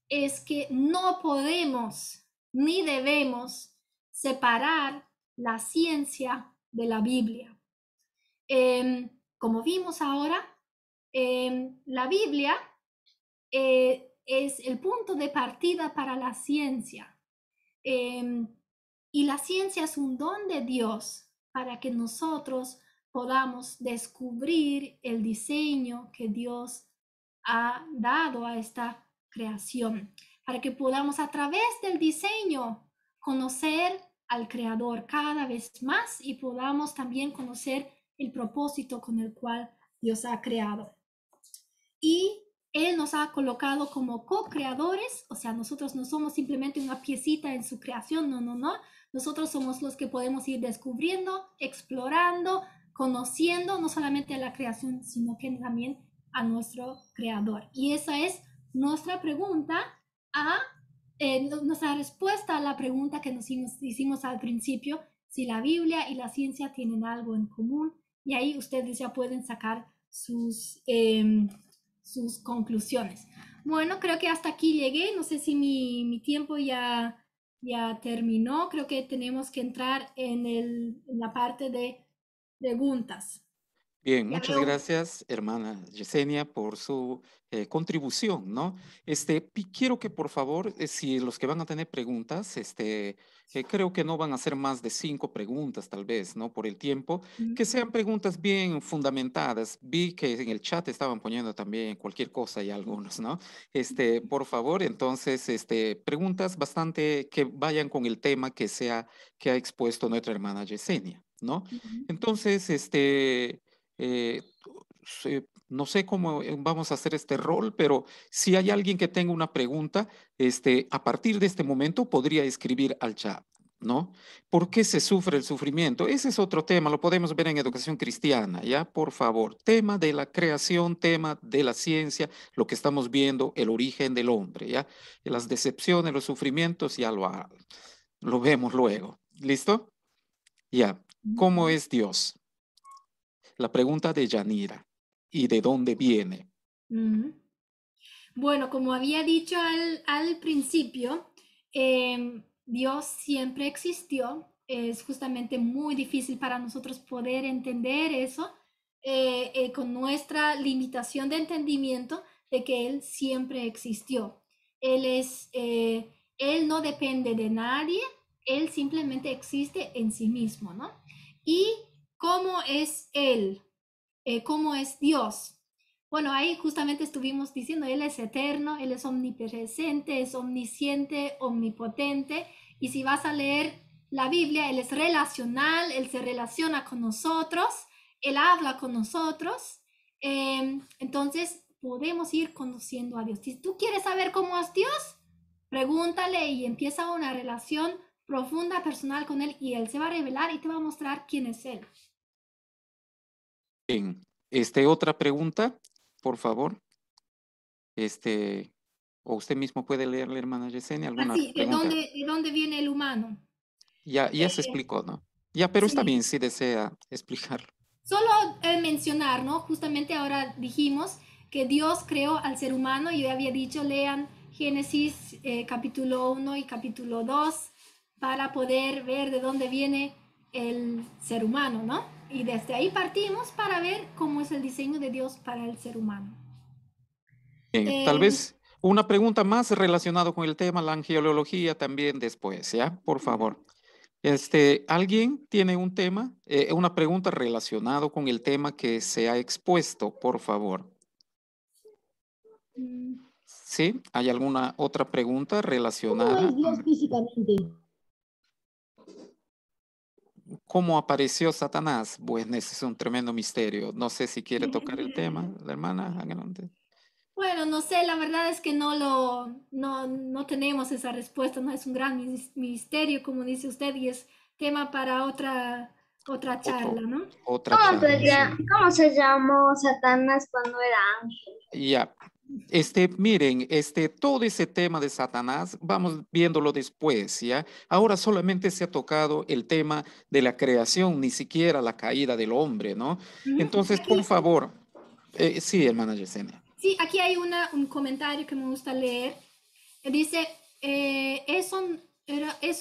es que no podemos ni debemos separar la ciencia de la Biblia. Como vimos ahora, la Biblia es el punto de partida para la ciencia. Y la ciencia es un don de Dios para que nosotros podamos descubrir el diseño que Dios ha dado a esta creación, para que podamos a través del diseño conocer al Creador cada vez más, y podamos también conocer el propósito con el cual Dios ha creado. Y Él nos ha colocado como co-creadores, o sea, nosotros no somos simplemente una piecita en su creación, no, no, no. Nosotros somos los que podemos ir descubriendo, explorando, conociendo no solamente a la creación, sino que también a nuestro creador. Y esa es nuestra pregunta nuestra respuesta a la pregunta que nos hicimos al principio, si la Biblia y la ciencia tienen algo en común, y ahí ustedes ya pueden sacar sus conclusiones. Bueno, creo que hasta aquí llegué, no sé si mi tiempo ya terminó, creo que tenemos que entrar en la parte de preguntas. Bien, Ya muchas veo. gracias, hermana Yesenia, por su contribución, ¿no? Quiero que por favor, si los que van a tener preguntas, creo que no van a ser más de 5 preguntas, tal vez, ¿no? Por el tiempo, que sean preguntas bien fundamentadas. Vi que en el chat estaban poniendo también cualquier cosa y algunos, ¿no? Por favor, entonces, preguntas bastante que vayan con el tema que ha expuesto nuestra hermana Yesenia, ¿no? Entonces, eh, no sé cómo vamos a hacer este rol, pero si hay alguien que tenga una pregunta, a partir de este momento podría escribir al chat, ¿no? ¿Por qué se sufre el sufrimiento? Ese es otro tema, lo podemos ver en educación cristiana, ¿ya? Por favor, tema de la creación, tema de la ciencia, lo que estamos viendo, el origen del hombre, ¿ya? Las decepciones, los sufrimientos, ya lo vemos luego. ¿Listo? Ya. ¿Cómo es Dios? La pregunta de Yanira. ¿Y de dónde viene? Bueno, como había dicho al principio, Dios siempre existió. Es justamente muy difícil para nosotros poder entender eso con nuestra limitación de entendimiento de que Él siempre existió. Él no depende de nadie, Él simplemente existe en sí mismo, ¿no? ¿Y cómo es Él? ¿Cómo es Dios? Bueno, ahí justamente estuvimos diciendo, Él es eterno, Él es omnipresente, es omnisciente, omnipotente. Y si vas a leer la Biblia, Él es relacional, Él se relaciona con nosotros, Él habla con nosotros. Entonces, podemos ir conociendo a Dios. Si tú quieres saber cómo es Dios, pregúntale y empieza una relación profunda, personal con Él, y Él se va a revelar y te va a mostrar quién es Él. Bien. Otra pregunta, por favor. O usted mismo puede leerle, hermana Yesenia, alguna Así, pregunta. ¿de dónde viene el humano? Ya se explicó, ¿no? Ya, pero está Sí, bien si desea explicarlo. solo mencionar, ¿no? Justamente ahora dijimos que Dios creó al ser humano. Yo había dicho, lean Génesis capítulo 1 y capítulo 2 para poder ver de dónde viene el ser humano, ¿no? Y desde ahí partimos para ver cómo es el diseño de Dios para el ser humano. Bien, tal vez una pregunta más relacionada con el tema, la angelología también después, ¿ya? Por favor. ¿Alguien tiene un tema, una pregunta relacionada con el tema que se ha expuesto, por favor? ¿Sí? ¿Hay alguna otra pregunta relacionada? ¿Cómo es Dios físicamente? ¿Cómo apareció Satanás? Bueno, ese es un tremendo misterio. No sé si quiere tocar el tema, la hermana. Adelante. Bueno, no sé, la verdad es que no tenemos esa respuesta, no es un gran misterio, como dice usted, y es tema para otra charla, ¿no? Otra charla. Sí. ¿Cómo se llamó Satanás cuando era ángel? Ya. Miren, todo ese tema de Satanás, vamos viéndolo después, ¿ya? Ahora solamente se ha tocado el tema de la creación, ni siquiera la caída del hombre, ¿no? Entonces, por favor, sí, hermana Yesenia. Sí, aquí hay un comentario que me gusta leer. Dice, eso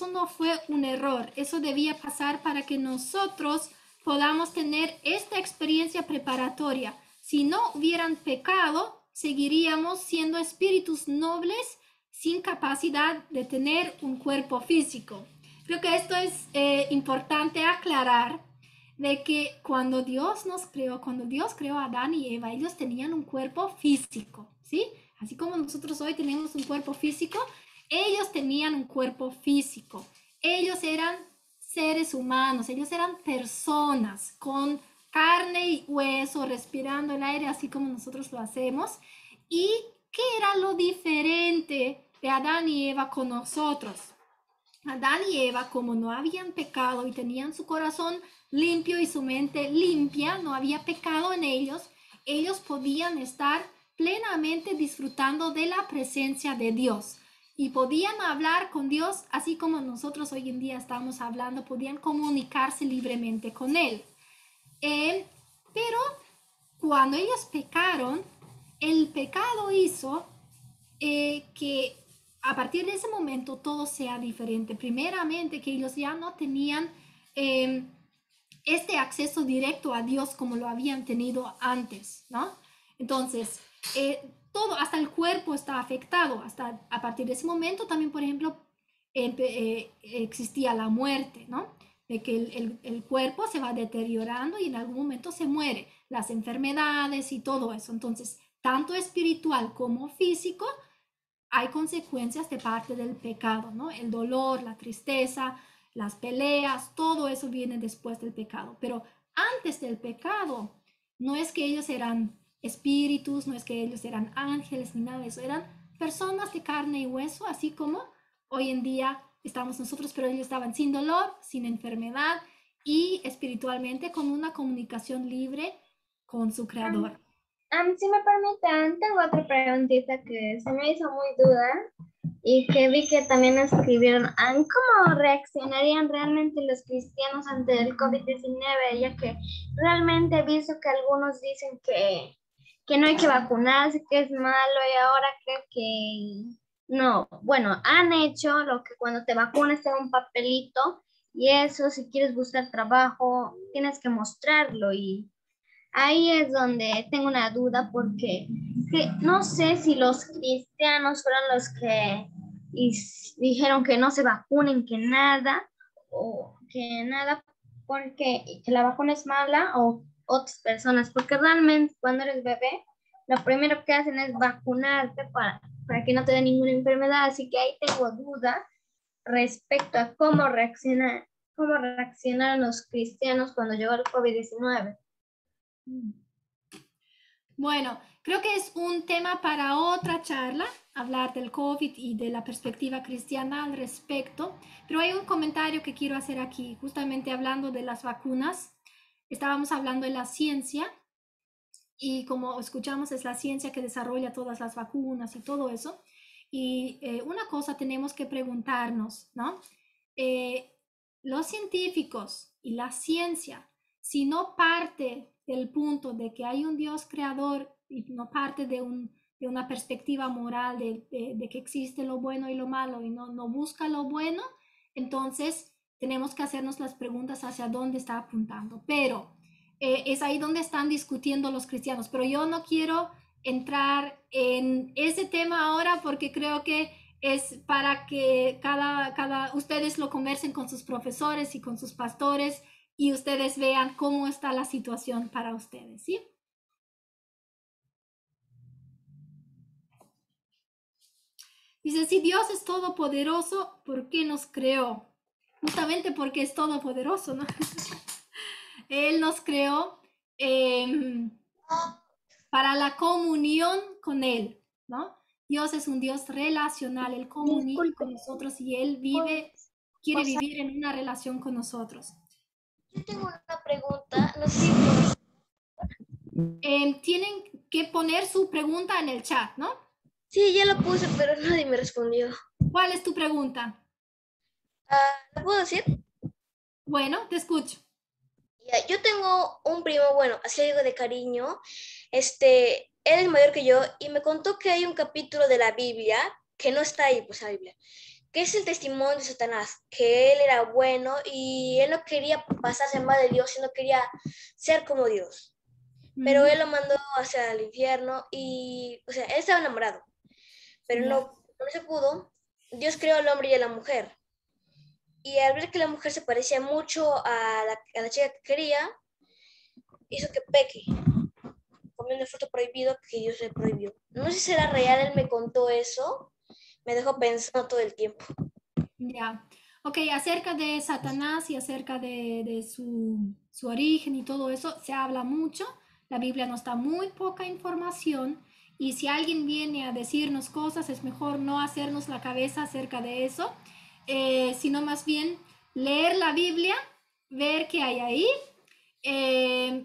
no fue un error, eso debía pasar para que nosotros podamos tener esta experiencia preparatoria. Si no hubieran pecado, seguiríamos siendo espíritus nobles sin capacidad de tener un cuerpo físico. Creo que esto es importante aclarar de que cuando Dios creó a Adán y Eva, ellos tenían un cuerpo físico, ¿sí? Así como nosotros hoy tenemos un cuerpo físico, ellos tenían un cuerpo físico. Ellos eran seres humanos, ellos eran personas con carne y hueso, respirando el aire, así como nosotros lo hacemos. ¿Y qué era lo diferente de Adán y Eva con nosotros? Adán y Eva, como no habían pecado y tenían su corazón limpio y su mente limpia, no había pecado en ellos, ellos podían estar plenamente disfrutando de la presencia de Dios y podían hablar con Dios así como nosotros hoy en día estamos hablando, podían comunicarse libremente con Él. Pero cuando ellos pecaron, el pecado hizo que a partir de ese momento todo sea diferente. Primeramente, que ellos ya no tenían este acceso directo a Dios como lo habían tenido antes, ¿no? Entonces, todo, hasta el cuerpo está afectado. Hasta a partir de ese momento también, por ejemplo, existía la muerte, ¿no? De que el cuerpo se va deteriorando y en algún momento se muere. Las enfermedades y todo eso. Entonces, tanto espiritual como físico, hay consecuencias de parte del pecado, ¿no? El dolor, la tristeza, las peleas, todo eso viene después del pecado. Pero antes del pecado, no es que ellos eran espíritus, no es que ellos eran ángeles ni nada de eso, eran personas de carne y hueso, así como hoy en día estamos nosotros, pero ellos estaban sin dolor, sin enfermedad y espiritualmente con una comunicación libre con su creador. Si me permiten, tengo otra preguntita que se me hizo muy duda y que vi que también escribieron. ¿Cómo reaccionarían realmente los cristianos ante el COVID-19? Ya que realmente he visto que algunos dicen que no hay que vacunarse, que es malo y ahora creo que no. Bueno, han hecho lo que cuando te vacunas te da un papelito y eso, si quieres buscar trabajo, tienes que mostrarlo y ahí es donde tengo una duda porque no sé si los cristianos fueron los que dijeron que no se vacunen, que nada, o que nada porque que la vacuna es mala o otras personas, porque realmente cuando eres bebé, lo primero que hacen es vacunarte para que no te dé ninguna enfermedad, así que ahí tengo duda respecto a cómo reaccionaron los cristianos cuando llegó el COVID-19. Bueno, creo que es un tema para otra charla, hablar del COVID y de la perspectiva cristiana al respecto, pero hay un comentario que quiero hacer aquí, justamente hablando de las vacunas. Estábamos hablando de la ciencia y como escuchamos es la ciencia que desarrolla todas las vacunas y todo eso. Y una cosa tenemos que preguntarnos, ¿no? Los científicos y la ciencia, si no parte del punto de que hay un Dios creador y no parte de una perspectiva moral de que existe lo bueno y lo malo y no busca lo bueno, entonces tenemos que hacernos las preguntas hacia dónde está apuntando. Pero es ahí donde están discutiendo los cristianos. Pero yo no quiero entrar en ese tema ahora porque creo que es para que ustedes lo conversen con sus profesores y con sus pastores y ustedes vean cómo está la situación para ustedes, ¿sí? Dice, si Dios es todopoderoso, ¿por qué nos creó? Justamente porque es todopoderoso, ¿no? Él nos creó para la comunión con Él, ¿no? Dios es un Dios relacional, Él comunica con nosotros y Él quiere vivir en una relación con nosotros. Yo tengo una pregunta, no sé si Tienen que poner su pregunta en el chat, ¿no? sí, ya lo puse, pero nadie me respondió. ¿Cuál es tu pregunta? ¿La puedo decir? Bueno, te escucho. Ya, yo tengo un primo, bueno, así algo de cariño. Él es mayor que yo y me contó que hay un capítulo de la Biblia que no está ahí, pues la Biblia, que es el testimonio de Satanás, que él era bueno y él no quería pasarse mal de Dios, sino quería ser como Dios. Pero él lo mandó hacia el infierno y, o sea, él estaba enamorado, pero no se pudo. Dios creó al hombre y a la mujer. Y al ver que la mujer se parecía mucho a la chica que quería, hizo que peque, comiendo el fruto prohibido que Dios le prohibió. No sé si será real, él me contó eso, me dejó pensando todo el tiempo. Ya. Ok, acerca de Satanás y acerca de su origen y todo eso, se habla mucho. La Biblia nos da muy poca información y si alguien viene a decirnos cosas, es mejor no hacernos la cabeza acerca de eso, sino más bien leer la Biblia, ver qué hay ahí,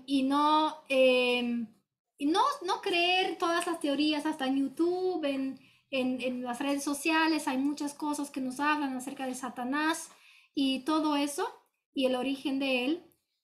y no creer todas las teorías, hasta en YouTube, en las redes sociales, hay muchas cosas que nos hablan acerca de Satanás y todo eso, y el origen de él,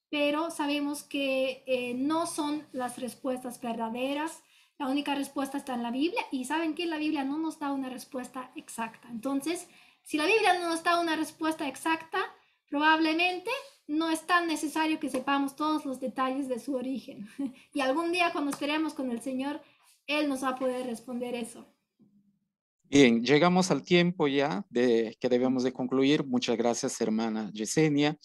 pero sabemos que no son las respuestas verdaderas. La única respuesta está en la Biblia, y saben que la Biblia no nos da una respuesta exacta. Entonces, si la Biblia no nos da una respuesta exacta, probablemente no es tan necesario que sepamos todos los detalles de su origen. Y algún día cuando estaremos con el Señor, Él nos va a poder responder eso. Bien, llegamos al tiempo ya de que debemos de concluir. Muchas gracias, hermana Yesenia.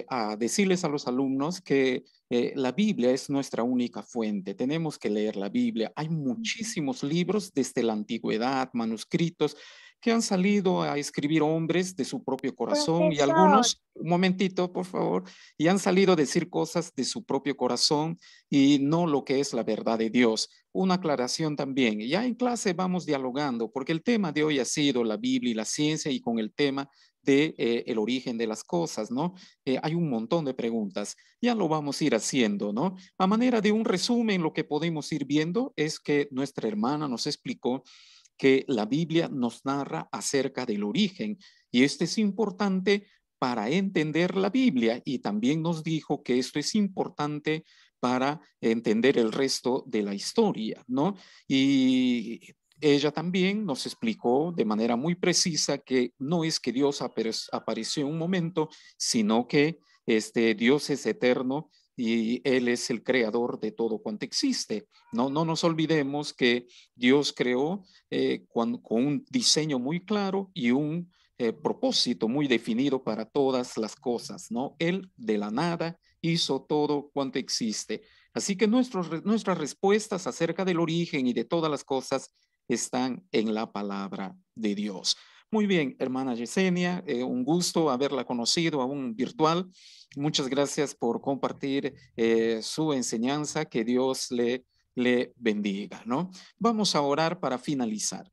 A decirles a los alumnos que la Biblia es nuestra única fuente. Tenemos que leer la Biblia. Hay muchísimos libros desde la antigüedad, manuscritos, que han salido a escribir hombres de su propio corazón y algunos, un momentito, por favor, y han salido a decir cosas de su propio corazón y no lo que es la verdad de Dios. Una aclaración también, ya en clase vamos dialogando, porque el tema de hoy ha sido la Biblia y la ciencia, y con el tema de el origen de las cosas, ¿no? Hay un montón de preguntas, ya lo vamos a ir haciendo, ¿no? A manera de un resumen, lo que podemos ir viendo es que nuestra hermana nos explicó que la Biblia nos narra acerca del origen, y esto es importante para entender la Biblia, y también nos dijo que esto es importante para entender el resto de la historia, ¿no? Y ella también nos explicó de manera muy precisa que no es que Dios apareció en un momento, sino que Dios es eterno y Él es el creador de todo cuanto existe. No nos olvidemos que Dios creó con un diseño muy claro y un propósito muy definido para todas las cosas, ¿no? Él de la nada hizo todo cuanto existe. Así que nuestras respuestas acerca del origen y de todas las cosas están en la palabra de Dios. Muy bien, hermana Yesenia, un gusto haberla conocido aún virtual. Muchas gracias por compartir su enseñanza. Que Dios le bendiga, ¿no? Vamos a orar para finalizar.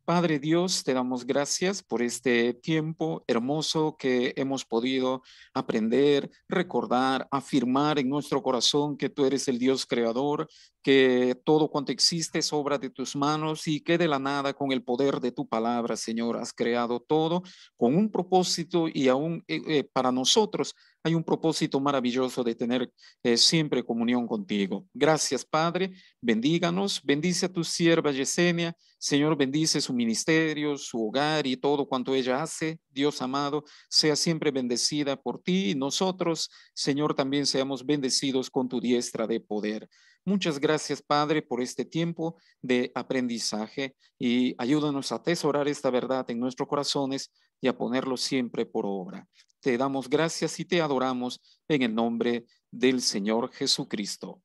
Padre Dios, te damos gracias por este tiempo hermoso que hemos podido aprender, recordar, afirmar en nuestro corazón que tú eres el Dios creador, que todo cuanto existe es obra de tus manos y que de la nada, con el poder de tu palabra, Señor, has creado todo con un propósito, y aún para nosotros hay un propósito maravilloso de tener siempre comunión contigo. Gracias, Padre. Bendíganos, bendice a tu sierva Yesenia. Señor, bendice su ministerio, su hogar y todo cuanto ella hace. Dios amado, sea siempre bendecida por ti, y nosotros, Señor, también seamos bendecidos con tu diestra de poder. Muchas gracias, Padre, por este tiempo de aprendizaje, y ayúdanos a atesorar esta verdad en nuestros corazones y a ponerlo siempre por obra. Te damos gracias y te adoramos en el nombre del Señor Jesucristo.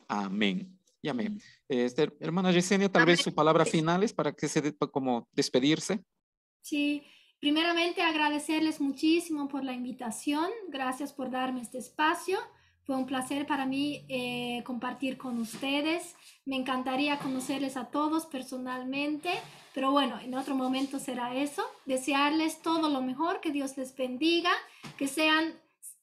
Amén. Y amén. Hermana Yesenia, tal vez su palabra final es para que como despedirse. Sí, primeramente agradecerles muchísimo por la invitación. Gracias por darme este espacio. Fue un placer para mí compartir con ustedes. Me encantaría conocerles a todos personalmente, pero bueno, en otro momento será eso. Desearles todo lo mejor, que Dios les bendiga, que sean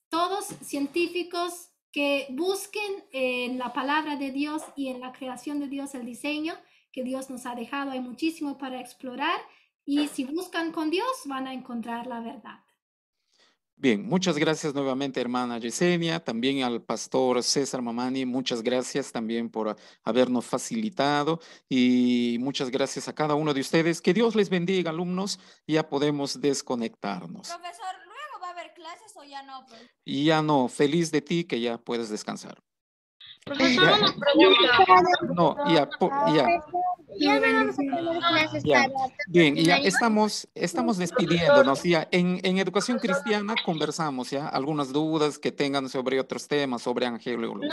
todos científicos, que busquen en la palabra de Dios y en la creación de Dios el diseño que Dios nos ha dejado. Hay muchísimo para explorar, y si buscan con Dios van a encontrar la verdad. Bien, muchas gracias nuevamente, hermana Yesenia. También al pastor César Mamani, muchas gracias también por habernos facilitado, y muchas gracias a cada uno de ustedes. Que Dios les bendiga, alumnos. Ya podemos desconectarnos. Profesor, ¿luego va a haber clases o ya no? Y ya no, feliz de ti que ya puedes descansar. Profesor, Ya. una pregunta. No, ya. Ya no vamos a tener clases Ya. para Bien, y ya terminar. estamos despidiéndonos. Ya en Educación Cristiana conversamos ya algunas dudas que tengan sobre otros temas, sobre angelología.